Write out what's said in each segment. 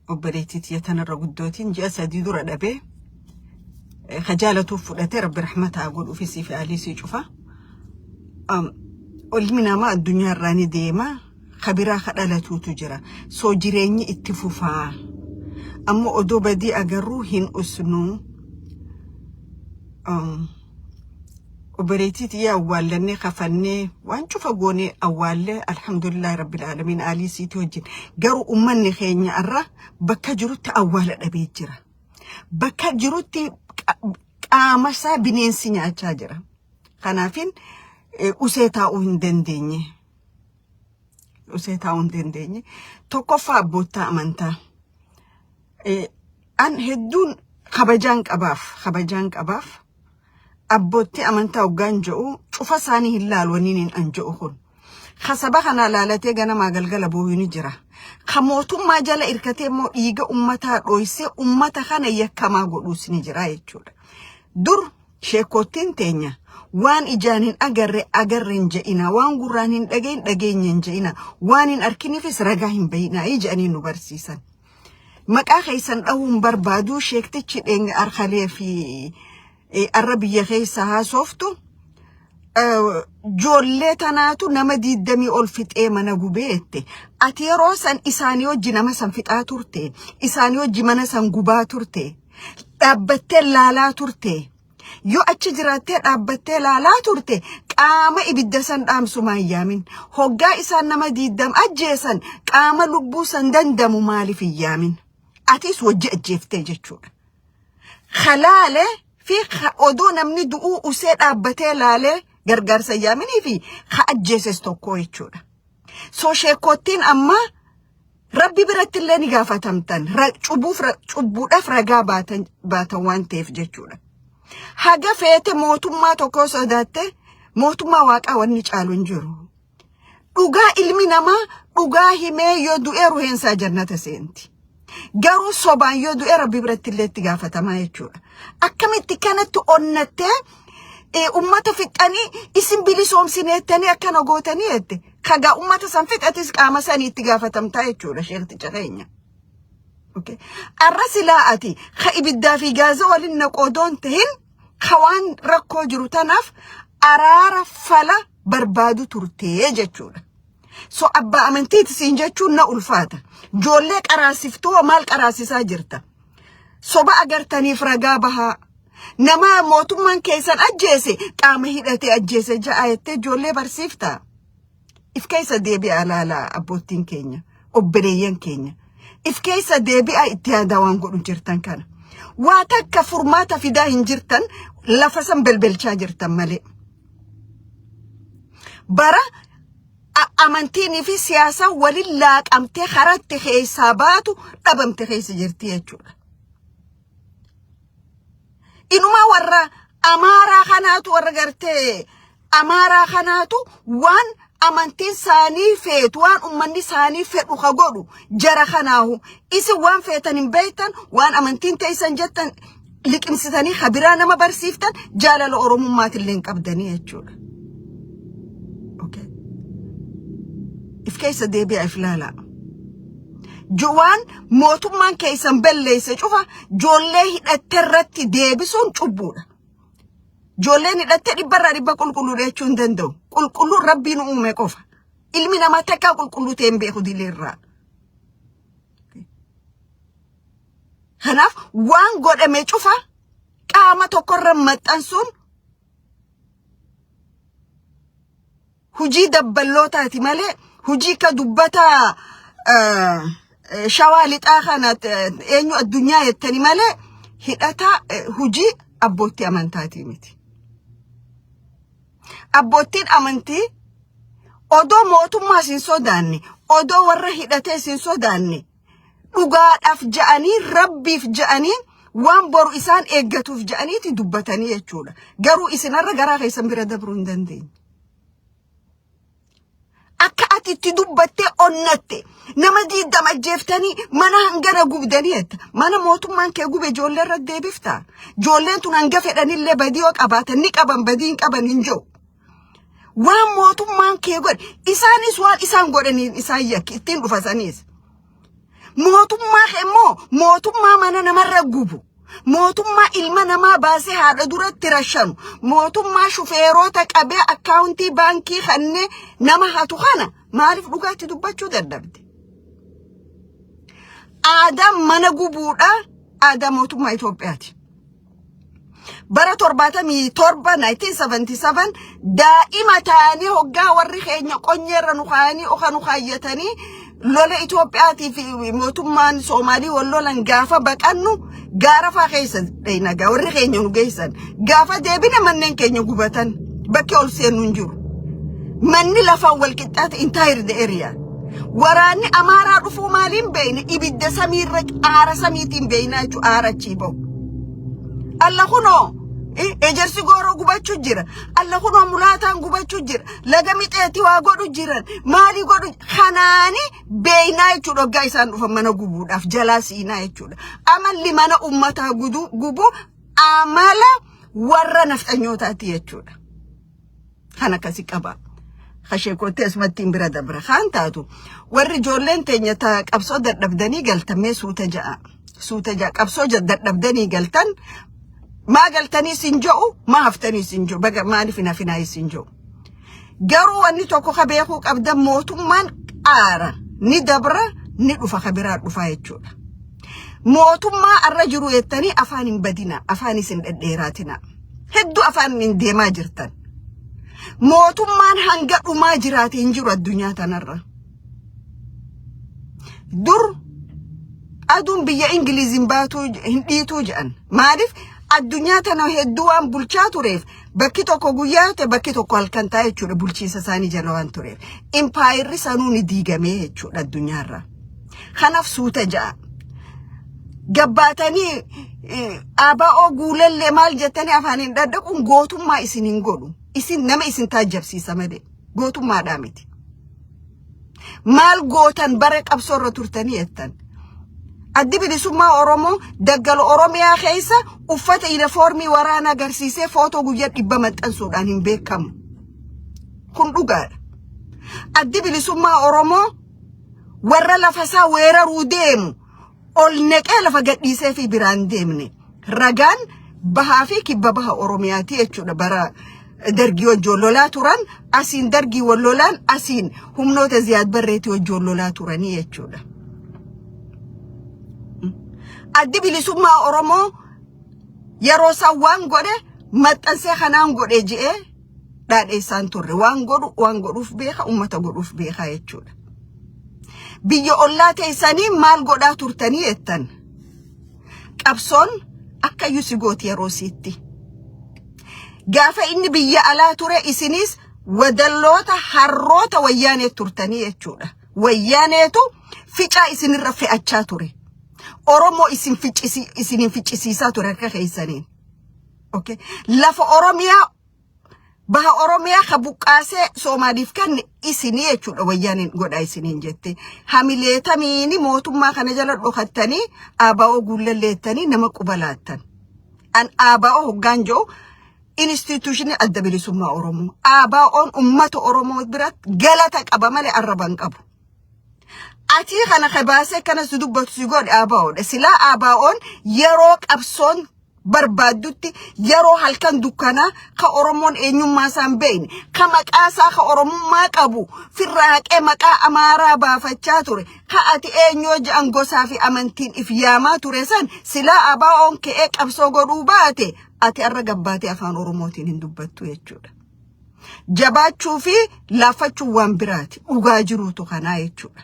وبريتي يتنرى قدوتين جاسد يدور الأبي خجالته فلتي رب رحمتها أقول أفسي في آليسي شوفا والمنا ما الدنيا راني ديما خبرا خلالته تجرى سو جريني اتفوفا أما أدو بدي أقروهن أسنو وبريتي يا أول لني خفني وانشوف أقوني أول الحمد لله رب العالمين آليسي توجين قروا أمني خيني أرى بكا جروت أول الأبي جرى بكا جروت قامسا بنين سنة جرى خنافين أسيتاؤهن دنديني توقفا بوتا أمانتا أن هدون خبجانك أباف أبوتي أمانتا وغانجو شوفا ساني هلال ونينين أنجوهن خسبخنا لالتي غانا ما غلغل بوهيني جرا خموتو ما جالا إركتي مو إيغا أمتا رويسي أمتا خانا يكما غلوسني جرا يجول دور شيكوتين تينيا وان إجانين أغرين جئنا وان غرانين دقين جئنا وان أركيني في سرقاهم بينا إجانين نبرسيسان مكا خيسان أوهم بربادو شيكتي تشيدين أرخالي في الربية خيسها صوفتو جولي تناتو نمدي الدمي أولفت منا قبيتي أتي روسان إساني وجي نمسان فتا تورتي إساني وجي منسان قبا تورتي أبتي لالا تورتي يو أتشجراتي أبتي لالا تورتي قاما إبدسان أمسو ما يامين هقا إسان نمدي الدم أجيسان قاما لبوسان دندم مالي في يامين أتيس وجي أجيفتي جتشور خلالي في أدو نمني دقو أسيد أبتي لالي غرغر سياميني في خأجيسس توكو يتشور سو شيكوتين أما ربي برات اللي نقافة تمتن چبودف رقا باتوان تيف جتشور حاجة فيت موتما توكو صداتي موتما واقع ونجعلون جرو دوغا علمي نما دوغا همي يودو إيرو هنسا جنة سينتي garuu sobaan yoo du'e rabbi biratti illee itti gaafatamaa jechuudha. Akkamitti kanatti onnate ummata fixanii isin bilisoomsineettanii akkana gootanii jette. Kagaa ummata san fixatis qaama sanii itti gaafatamtaa jechuudha sheekticha keenya. Okay. Arra silaa ati ka ibiddaa fi gaaza waliin naqoodoon tahin kawaan rakkoo jiru tanaaf araara fala barbaadu turtee jechuudha. So abba amantiiti siin jechuun na ulfaata. Joollee qaraasiftuu maal qaraasisaa jirta. Soba agartaniif ragaa bahaa. Nama mootummaan keessan ajjeese qaama hidhatee ajjeese ja'a jettee joollee barsiiftaa. If keessa deebi'a laala abbootiin keenya, obboleeyyan keenya. If keessa deebi'a itti yaadaa waan godhu jirtan kana. Waa takka furmaata fidaa hin jirtan lafa san belbelchaa jirtan malee. Bara amantini fi siyaasa waliin laaqamtee karatti keessaa baatu dhabamte keessa jirti jechuudha. Inuma warra amaaraa kanaatu warra gartee amaaraa kanaatu waan amantiin saanii feetu waan ummanni saanii fedhu ka godhu jara kanaahu isi waan feetan hin beektan waan amantiin teessan jettan liqimsitanii khabiraa nama barsiiftan jaalala oromummaatiillee hin qabdanii jechuudha. If keessa deebi'a iflaala. Jowaan mootummaan keessan belleesse cufa joollee hidhatte irratti deebisuun cubbuudha. Joolleen hidhatte dhibba qulqulluu jechuun hin danda'u. Qulqulluun rabbiin uume qofa. Ilmi namaa takkaa qulqulluu ta'e hin beeku dileerraa. Kanaaf waan godhame cufa qaama tokkorra maxxansuun hujii dabbalootaati malee hujii ka dubbata shawaa lixaa kanat eenyu addunyaa jettani malee hidhata hujii abbootii amantaati miti. Abbootiin amantii odoo mootummaa sin sodaanne odoo warra hidhatee sin sodaanne dhugaadhaaf ja'anii rabbiif ja'anii waan boru isaan eeggatuuf ja'aniiti dubbatanii jechuudha. Garuu isinarra garaa keessan bira dabruu hin dandeenye. Akka ati itti dubbattee onnatte nama diidama jeeftanii mana hangana gubdanii jetta. Mana mootummaan kee gube ijoollee irra deebiftaa. Ijoolleen tun hanga fedhanillee badii yoo qabaatan ni qaban badii hin qaban hin jiru. Waan mootummaan kee godhe isaanis waan isaan godhaniin isaan yakki ittiin dhufasaniis. mootummaa immoo mootummaa mana namarra gubu mootummaa ilma namaa baasee haadha duratti rashanu mootummaa shufeerota qabee akkaawuntii baankii kannee nama hatu kana maaliif dhugaatti dubbachuu dadhabde? Aadaan mana gubuudha aadaa mootummaa Itoophiyaati. Bara 1977 daa'ima taanii hoggaa warri keenya qonyeerra nu kaayanii oka nu kaayyatanii lola Itoophiyaatiif mootummaan Soomaalii wal lolan gaafa baqannu gaara faa keessa nagaa warri keenya nu geessan gaafa deebine manneen keenya gubatan bakki ol seenu hin jiru. Manni lafaan wal qixxaate entire the area. Waraanni Amaaraa dhufuu maaliin beeyne ibidda samiirra aara samiitiin beeynaa jechuun aara chiiboo. Allah kunoo ejersi gooroo gubachuu jira. Allah kunoo mulaataan gubachuu jira. Laga mixeetii waa godhu jiran maali godhu kanaani beeynaa jechuudha hoggaa isaan dhufan mana gubuudhaaf jalaa siinaa jechuudha. Amalli mana ummataa gubu amala warra nafxanyootaati jechuudha. Kan akkasii qaba. Khasheekotti asmattiin bira dabra kan taatu warri ijoolleen teenya qabsoo dadhabdanii galtamee suuta ja'a qabsoo dadhabdanii galtan maa galtanii sin jo'u maa haftanii sin jo'u baga maaliif hinafinaa sin jo'u garuu wanni tokko ka beekuu qabdan mootummaan qaara ni dabra ni dhufa ka biraa dhufaa jechuudha. Mootummaa arra jiru jettanii afaan hin badina afaan isin dhedheeraatina hedduu afaan hin deemaa jirtan. Mootummaan hanga dhumaa jiraate hin jiru addunyaa tanarra. Dur aduun biyya Ingiliziin baatu hin dhiituu jedhan. Maaliif addunyaa tana hedduu waan bulchaa tureef bakki tokko guyyaa ta'e bakki tokko halkan taa'e jechuudha bulchiinsa isaanii jala waan tureef. Impaayirri sanuu ni diigamee jechuudha addunyaarra. Kanaaf suuta ja'a. Gabbaatanii ABO guulallee maal jettanii afaaniin dhadhaquun gootummaa isin hin godhu. Isin nama isin taajabsiisa malee gootummaadhaa miti. Maal gootan bara qabsoorra turtanii jettan. Addi bilisummaa Oromoo daggala Oromiyaa keessa uffata uniformii waraana agarsiisee footoo guyyaa 100 maxxansuudhaan hin beekamu. Kun dhugaadha. Addi bilisummaa Oromoo warra lafasaa weeraruu deemu ol neqee lafa gadhiisee fi biraan deemne. Ragaan bahaa fi kibba baha Oromiyaati jechuudha bara dargii wajjoon lolaa turan asiin dargii wal lolaan asiin humnoota Ziyaad Barreetii wajjoon lolaa turanii jechuudha. Addi bilisummaa Oromoo yeroo isaan waan godhe maxxansee kanaan godhe je'ee dhaadheessaan turre waan godhuuf beeka ummata godhuuf beeka jechuudha. Biyya ollaa teessanii maal godhaa turtanii jettan. Qabsoon akka yusigooti yeroo siitti. Gaafa inni biyya alaa ture isinis wadalloota harroota wayyaanee turtanii jechuudha. Wayyaaneetu ficaa isinirra fe'achaa ture. Oromoo isinin ficcisiisaa ture akka keessaniin. Okay. Lafa Oromiyaa baha Oromiyaa ka buqqaasee Soomaaliif kan isinii jechuudha wayyaaneen godhaa isiniin jette. Hamileetamiini mootummaa kana jala dhokattanii ABO guullalleettanii nama qubalaattan. An ABO hoggaan jiru institution adda bilisummaa Oromoo. ABO'n ummata Oromoo biratti galata qaba malee arraban qabu. Ati kana kabaasee kana dubbatu si godhe ABO'dha. Silaa ABO'n yeroo qabsoon barbaadutti yeroo halkan dukkanaa ka Oromoon eenyummaa isaan beeyne ka maqaasaa ka Oromummaa qabu firraaqee maqaa Amaaraa baafachaa ture ka ati eenyoo ja'an gosaa fi amantiin if yaamaa ture san silaa ABO'n ka'ee qabsoo godhuu baate ati arra gabbaatee afaan Oromootiin hin dubbattu jechuudha. Jabaachuu fi laafachuu waan biraati dhugaa jiruutu kanaa jechuudha.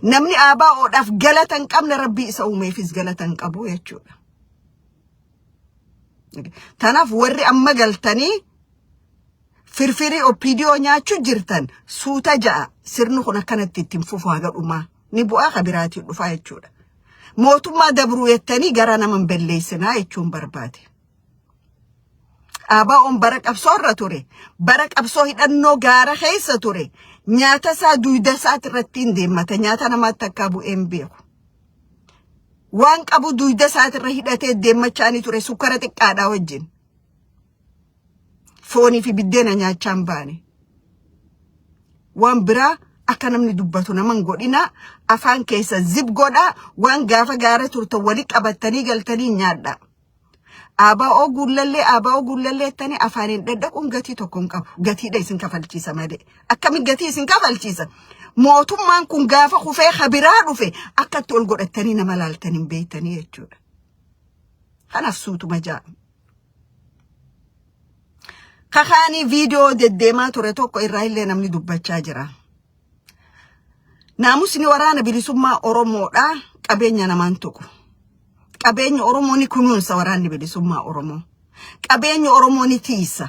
Namni ABO'dhaaf galata hin qabne Rabbii isa uumeefis galata hin qabu jechuudha. Tanaaf warri amma galtanii firfirii opiidiyoo nyaachuu jirtan suuta ja'a sirni kun akkanatti ittiin fufu haga dhumaa ni bu'aa kabiraatiin dhufaa jechuudha. Mootummaa dabruu jettanii gara nama hin balleessinaa jechuun barbaade. ABO'n bara qabsoorra ture. Bara qabsoo hidhannoo gaara keessa ture. Nyaata isaa duyda isaati irratti hin deemmata. Nyaata namaatti akka bu'een beeku. Waan qabu duyda isaati irra hidhatee deemmachaanii ture sukkara xiqqaadhaa wajjin. Foonii fi biddeena nyaachaan baane. Waan biraa akka namni dubbatu naman godhina afaan keessa zib godha waan gaafa gaara turte wali qabattanii galtanii nyaadha ABO gullalle tani afaanin daddaquun gatii tokkoon qabu gatiidha isin kafalchiisa malee akkami gatii isin kafalchiisa mootummaan kun gaafa kufee khabiraa dhufe akkatti ol godhattanii nama laaltanii beeytanii jechuudha kanaaf suutuma jaa kakhaanii viidiyoo deddeemaa ture tokko irraa illee namni dubbachaa jira naamusni waraana bilisummaa Oromoodha qabeenya namaan tuqu qabeenya Oromoo ni kunuunsa waraanni bilisummaa Oromoo qabeenya Oromoo ni tiisa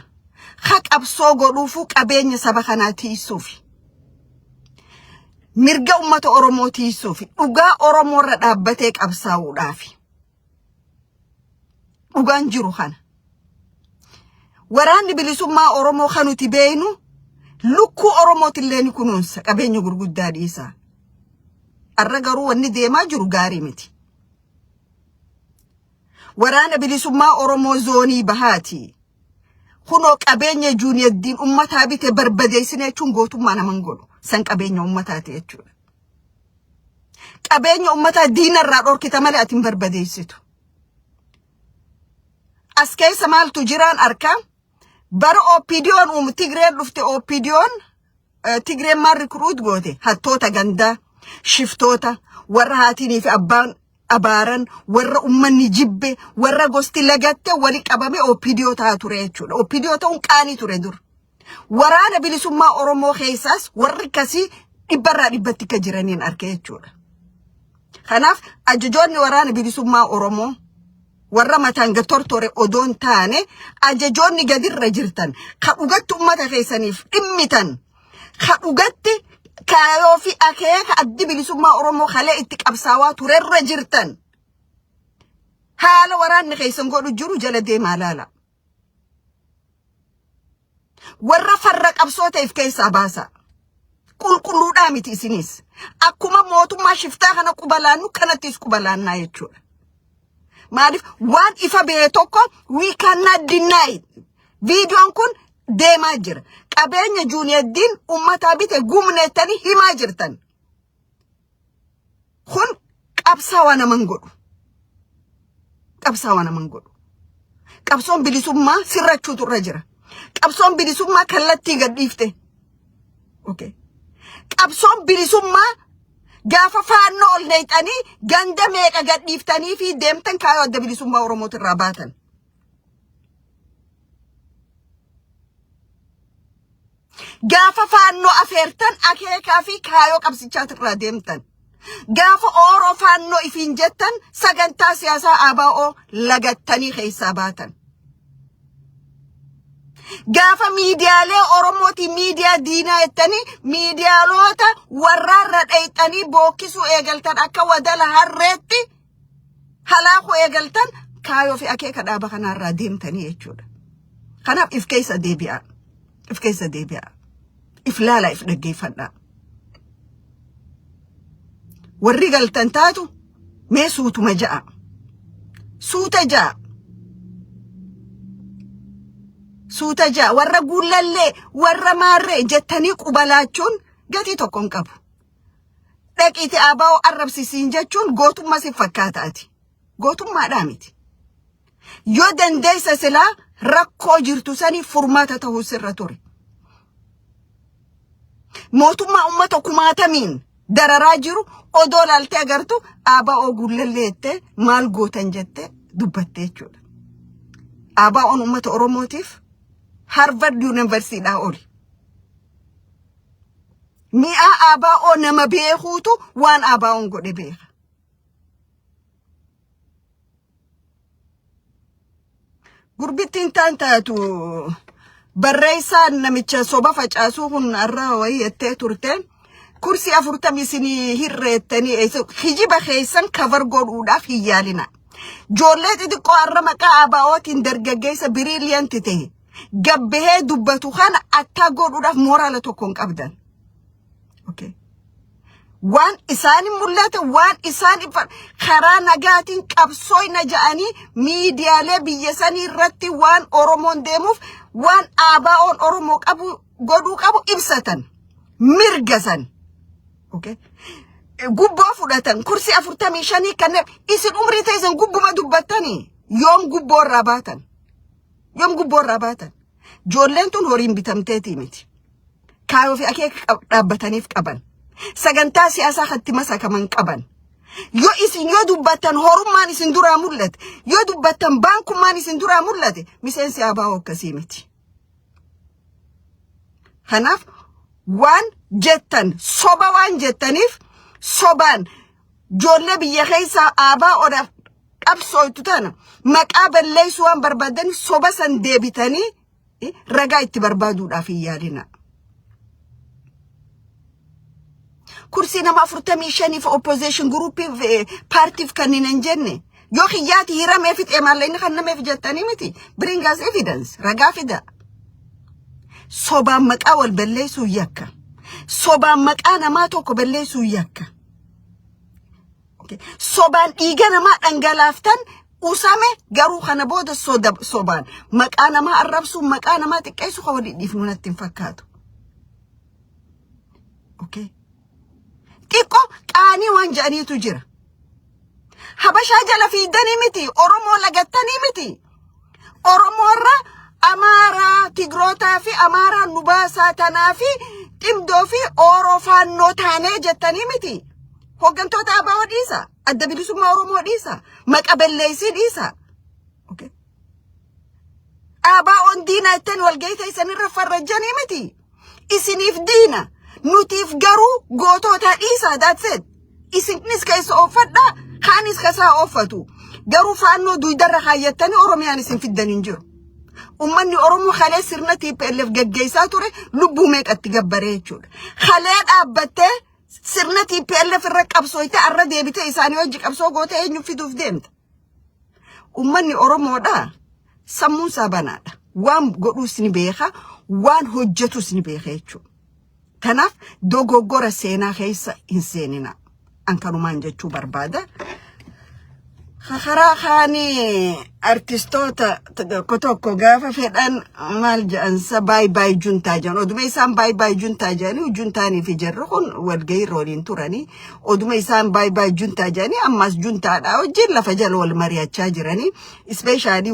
qabsoo godhuufu qabeenya saba kanaa tiisuufi mirga ummata Oromoo tiisuufi dhugaa Oromoo irra dhaabbatee qabsaa'uudhaafi dhugaan jiru kana waraanni bilisummaa Oromoo kanuti beeynu lukkuu Oromootillee ni kunuunsa qabeenya gurguddaa dhiisa arra garuu wanni deemaa jiru gaarii miti waraana bilisummaa Oromoo zoonii bahaati kuno qabeenya juuniyaddiin ummataa bite barbadeessine jechuun gootummaa naman godhu san qabeenya ummataati jechuudha qabeenya ummataa diinarraa dhorkita malee atin barbadeessitu as keessa maaltu jiraan arka bara OPDO'n Tigreen dhufte OPDO'n Tigreen maal recruit goote hattoota gandaa shiftoota warra haatini fi abbaan abaaran warra ummanni jibbe warra gosti lagatte wali qabame OPDO taa ture jechuudha OPDO ta'uun qaanii ture dur waraana bilisummaa Oromoo keessaas warri kasii dhibbarraa dhibbatti ka jiraniin arke jechuudha kanaaf ajajoonni waraana bilisummaa Oromoo warra mataan gatortore odoon taane ajajoonni gadirra jirtan ka dhugatti ummata keessaniif dhimmitan ka dhugatti kaayoo fi akeeka addi bilisummaa Oromoo kalee itti qabsaawaa turerra jirtan haala waraanni keessan godhu jiru jala deemaa laala warra farra qabsooteef keessaa baasa qulqulluudhaa miti isinis akkuma mootummaa shiftaa kana qubalaannu kanattis qubalaannaa jechuudha maaliif waan ifa bee tokko we cannot deny viidiyoon kun deemaa jira qabeenya juuniyaddiin ummataa bite gumneettanii himaa jirtan kun qabsaawaa naman godhu qabsoon bilisummaa sirrachuutu irra jira qabsoon bilisummaa kallattii gadhiifte okay qabsoon bilisummaa gaafa faannoo ol neexanii ganda meeqa gadhiiftanii fi deemtan kaayoo adda bilisummaa Oromootu irraa baatan gaafa faannoo afeertan akeekaa fi kaayoo qabsichaatu irraa deemtan gaafa Oromoo faannoo ifiin jettan sagantaa siyaasaa ABO lagattanii keessaa baatan gaafa miidiyaalee Oromooti miidiyaa diinaa ettanii miidiyaalota warraarra dheeyxanii bookkisuu eegaltan akka wadala harreetti halaakuu eegaltan kaayoo fi akeeka dhaaba kanaarraa deemtanii jechuudha kanaaf if keessa deebi'a if laala if dhaggeeffadhaa warri galtan taatu mee suutuma ja'a suuta ja'a warra guulallee warra maarree jettanii qubalaachuun gatii tokkoon qabu dhaqiiti ABO arrabsisiin jechuun gootummaa si fakkaataati gootummaadhaa miti yoo dandeessa silaa rakkoo jirtu sanii furmaata ta'uu sirra ture mootummaa ummata kumaatamiin dararaa jiru odoo laaltee agartu ABO guulallee jettee maal gootan jettee dubbattee jechuudha ABO'n ummata Oromootiif Harvard University da oli mi'a ABO nama beekuutu waan ABO'n godhe beeka gurbittiin taatu barreessaan namicha soba facaasuu kun arraa wayii jettee turte kursi 40 isinii hirreettanii hijiba keessan cover godhuudhaaf hin yaalina joollee xixiqqoo arra maqaa ABO'tiin dargaggeessa brilliant ta'e gabbehee dubbatu kana attaa godhuudhaaf moraala tokkoon qabdan okay waan isaan mul'ate waan isaan karaa nagaatiin qabsooyna ja'anii miidiyaalee biyya sanii irratti waan Oromoon deemuuf waan ABO'n Oromoo qabu godhuu qabu ibsatan mirgasan Okay? Gubboo fudhatan kursi 45 kan isin umrii teessan gubbuma dubbattanii yoom gubboo irraa baatan. Yoom gubboo irraa baatan. Joolleen tun horiin bitamteetii miti. Kaayoo fi akeeka dhaabbataniif qaban. Sagantaa siyaasaa hatti masakaman qaban. Yo isin yo dubbattan horummaan isin duraa mul'ate. Yo dubbattan baankummaan isin duraa mul'ate. Miseensi ABO akkasii miti. Kanaaf waan jettan soba waan jettaniif soban joollee biyya keessaa ABO'dhaaf qabsooytu tana maqaa balleessu waan barbaadan soba san deebitanii ragaa itti barbaaduudhaaf hin yaadina. Kursi nama 45 fi opposition group party kanneen jenne yoo xiyyaati hiramee fixee malleen kan nameef jettanii miti. Bring us evidence ragaa fida. Sobaan maqaa wal balleessuu yakka. Sobaan maqaa namaa tokko balleessuu yakka. Sobaan dhiiga namaa dhangalaaftan usame garuu kana booda sobaan maqaa namaa arrabsuu maqaa namaa xiqqeessu kan waliin dhiifnu natti hin fakkaatu. Okay. Xiqqo qaanii waan jedhaniitu jira. Habashaa jala fiidanii miti, Oromoo lagattanii miti. Oromoo irra Amaaraa Tigrootaa fi Amaaraa Nubaasaa tanaa fi Ximdoo fi Orofaannoo taanee jettanii miti. Hooggantoota ABO dhiisa. Adda bilisummaa Oromoo dhiisa. Maqa balleessii dhiisa. Okay. ABO'n diina ittiin walgahii isinirra farrajjanii miti. Isiniif diina. Nutiif garuu gootota dhiisa. That's it. Isinis keessa oofadha. Kaanis keessa oofatu. Garuu faannoo duydarra kaayyattanii Oromiyaan isin fiddan hin jiru. Ummanni Oromoo halee sirna TPLF gaggeessaa ture lubbuu meeqatti gabbaree jechuudha. Halee dhaabbattee sirna TPLF irra qabsooyte arra deebite isaanii wajji qabsoo goote eenyu fiduuf deemta. Ummanni Oromoodha sammuun isaa banaadha. Waan godhuus ni beeka, waan hojjetus ni beeka jechuudha. Kanaaf dogoggora seenaa keessa hin seenina. An kanumaan jechuu barbaada. Karaa kaanii artistoota tokko gaafa fedhan maal jedhansa baay'ee juntaa jedhan. Oduma isaan baay'ee juntaa jedhanii juntaanii fi jarri kun walgahii waliin turanii oduma isaan baay'ee juntaa jedhanii ammas juntaadhaa wajjin lafa jala wal mari'achaa jiranii. Ispeeshaalii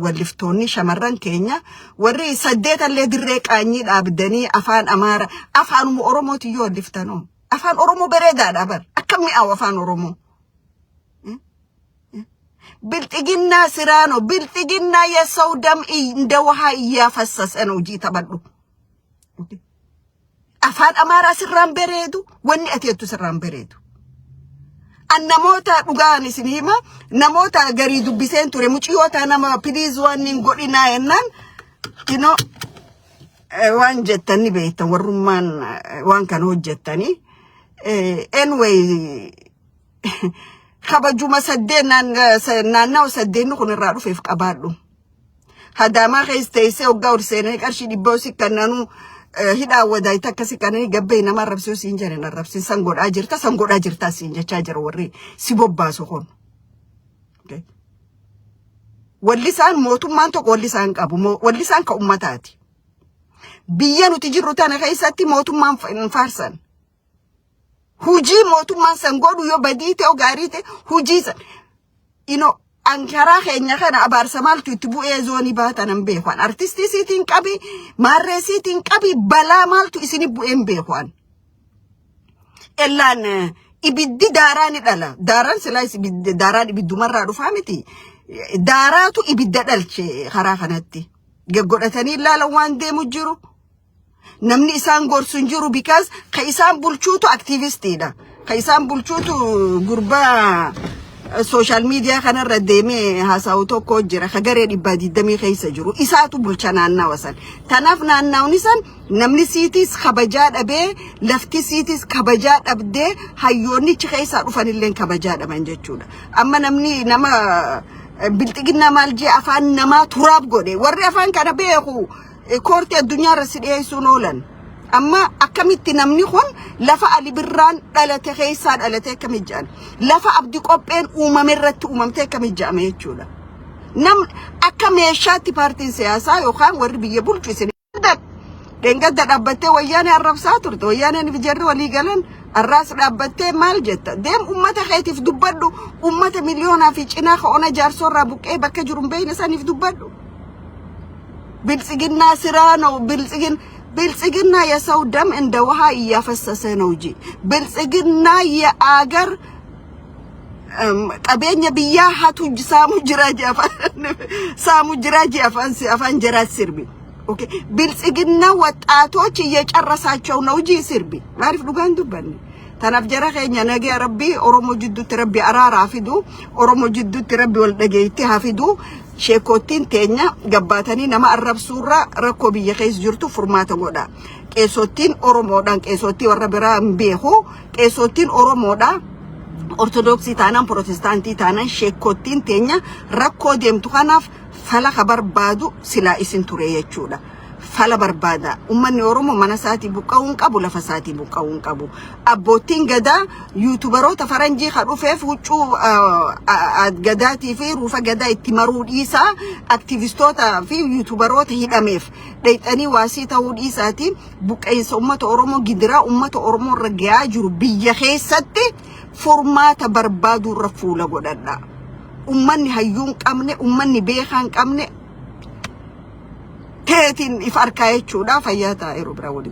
walliftoonni shamarran keenya warri 8 dirree qaanyii dhaabdanii afaan Amaaraa afaan Oromooti yoo walliftanoo. Afaan Oromoo bareedaadha bar. Akkam mi'aawu afaan Oromoo. Biltigina sirano, biltigina ya saudam inda waha iya fassas eno jita baddu. Afaan Amaaraa sirraan bereedu, wanni atiyetu sirraan bereedu. An namoota dhugaan isin hima, namoota garii dubbiseen ture muciyoota nama please wannin godhina yennan, you know, waan jettani beektan warrummaan waan kan hojjettani. Anyway, kabajuma saddeenan naannoo saddeen kun irraa dhufeef qabaadhu. Hadaamaa keessee hoggaa urseenanii qarshii dhibboosi kannanu hidhaa wadaayita akkasii kannanii gabbee nama arrabsee siin jedhan arrabsiin san godhaa jirta siin jechaa jira warri si bobbaasu kun. Walli isaan mootummaan tokko walli isaan qabu walli isaan ka ummataati. Biyya nuti jirru tana keessatti mootummaan faarsan. Hujii mootummaan san godhu yoo badii ta'e gaarii ta'e hujii san. Ankaraa keenya kana abaarsa maaltu itti bu'ee zoonii baatan hin beekan. Artistii siitiin qabi, maarree siitiin qabi, balaa maaltu isini bu'een beekan. Ellaan ibiddi daaraa ni dhala. Daaraan silaas daaraan ibiddumarraa dhufaa miti. Daaraatu ibidda dhalche karaa kanatti. Geggodhatanii ilaalan waan deemu jiru. Namni isaan gorsu hin jiru because ka isaan bulchuutu aktivistiidha. Ka isaan bulchuutu gurbaa social media kanarra deemee haasa'u tokko jira. Ka garee 120 keessa jiru. Isaatu bulcha naannawa san. Tanaaf naannawni san namni siitis kabajaa dhabee lafti siitis kabajaa dhabdee hayyoonnichi keessaa dhufanillee kabajaa dhaban jechuudha. Amma namni nama biltigina maal jee afaan namaa turaab godhe. Warri afaan kana beeku koortii addunyaa irra si dhiyeessuun oolan. Amma akkamitti namni kun lafa Ali Birraan dhalate keessaa dhalate akkamit jedhan. Lafa Abdii Qopheen uumame irratti uumamte akkamit jedhame jechuudha. Akka meeshaatti paartiin siyaasaa yookaan warri biyya bulchu isin. Deengadda dhaabbattee wayyaanee arrabsaa turte. Wayyaaneen fi jarri walii galan الراس رابطة مال جت دم أمته خايف دبادو أمته مليون في چنا خونه جارسون رابوك إيه بك جرم بين سنة في دبادو بلسجن ناصرانو بلسجن يا سودم إن دوها يا فسسنوجي بلسجن يا أجر قبيني بياها تج سامو جراجي أفان جراج سربي أوكي بلسجن واتاتوش يجرساتشو نوجي سربي ما أعرف لغان دبني تنافجرا خينيا نجي ربي أورمو جدو تربي أرارا فيدو أورمو جدو تربي والنجيتي هافيدو شيكوتين تينيا جباتني نما الرب سورة ركو بيخيس جرتو فرماتا مودا كيسوتين أورمو دان كيسوتي وربرا مبيهو كيسوتين أورمو دا أرثوذكسي تانا بروتستانتي تانا شيكوتين تينيا ركو ديم تخاناف فلا خبر بادو سلا اسن توريه چودا فلا بربادا أمني أورمو مناساتي بوكاون كابو لفساتي بوكاون كابو أبوتين غدا يوتيوبرات فرنجي خلو فيف وچو غداتي في روفا غدا اتمارود إيسا أكتيفيستوتا في يوتيوبرات هيداميف ديتاني واسيتا ود إيساتي بوك أيس أمة أورمو جدرا أمة أورمو رجع جرو بيخيستي فورماتا بربادو رفولا غدادا أمني هيون كامني أمني بيخان كامني تاتين إفاركاي تشودا فياتا إيرو براودي